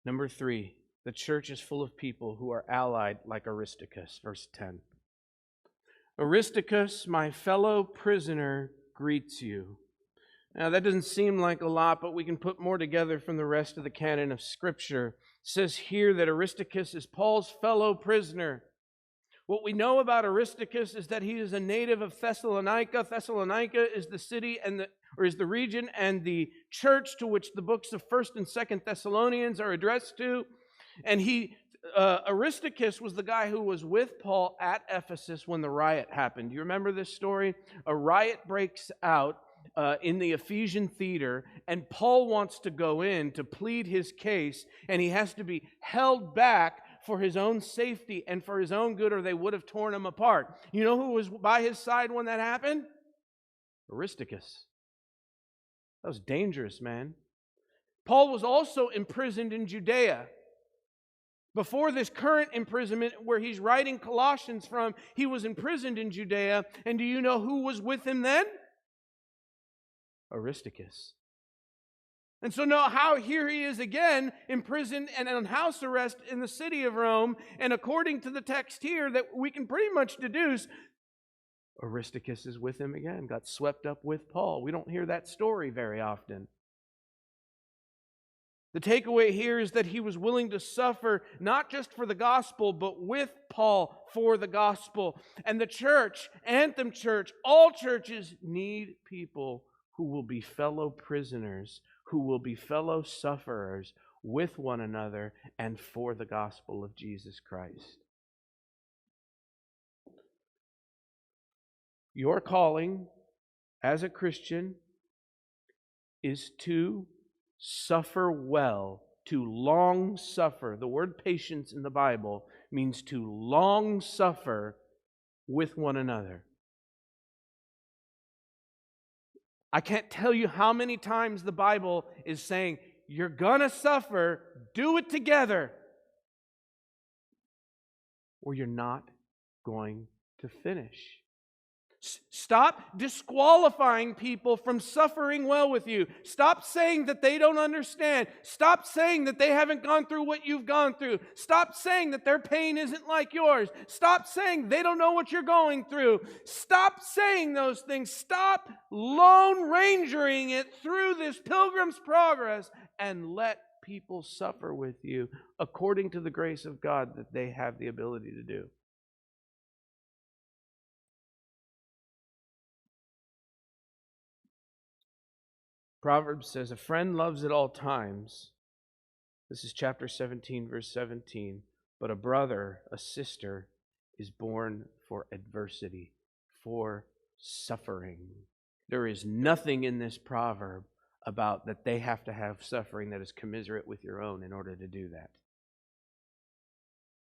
Number 3, the church is full of people who are allied like Aristarchus. Verse 10. Aristarchus, my fellow prisoner, greets you. Now, that doesn't seem like a lot, but we can put more together from the rest of the canon of Scripture. It says here that Aristarchus is Paul's fellow prisoner. What we know about Aristarchus is that he is a native of Thessalonica. Thessalonica is the city is the region and the church to which the books of 1st and 2nd Thessalonians are addressed to. And Aristarchus was the guy who was with Paul at Ephesus when the riot happened. Do you remember this story? A riot breaks out in the Ephesian theater, and Paul wants to go in to plead his case, and he has to be held back for his own safety and for his own good, or they would have torn him apart. You know who was by his side when that happened? Aristarchus. That was dangerous, man. Paul was also imprisoned in Judea. Before this current imprisonment where he's writing Colossians from, he was imprisoned in Judea. And do you know who was with him then? Aristarchus. And so now here he is again, imprisoned and on house arrest in the city of Rome. And according to the text here, that we can pretty much deduce, Aristarchus is with him again, got swept up with Paul. We don't hear that story very often. The takeaway here is that he was willing to suffer not just for the gospel, but with Paul for the gospel. And the church, Anthem Church, all churches need people who will be fellow prisoners, who will be fellow sufferers with one another and for the gospel of Jesus Christ. Your calling as a Christian is to suffer well, to long suffer. The word patience in the Bible means to long suffer with one another. I can't tell you how many times the Bible is saying, you're gonna suffer, do it together, or you're not going to finish. Stop disqualifying people from suffering well with you. Stop saying that they don't understand. Stop saying that they haven't gone through what you've gone through. Stop saying that their pain isn't like yours. Stop saying they don't know what you're going through. Stop saying those things. Stop lone rangering it through this pilgrim's progress and let people suffer with you according to the grace of God that they have the ability to do. Proverbs says, a friend loves at all times. This is chapter 17, verse 17. But a brother, a sister, is born for adversity, for suffering. There is nothing in this proverb about that they have to have suffering that is commiserate with your own in order to do that.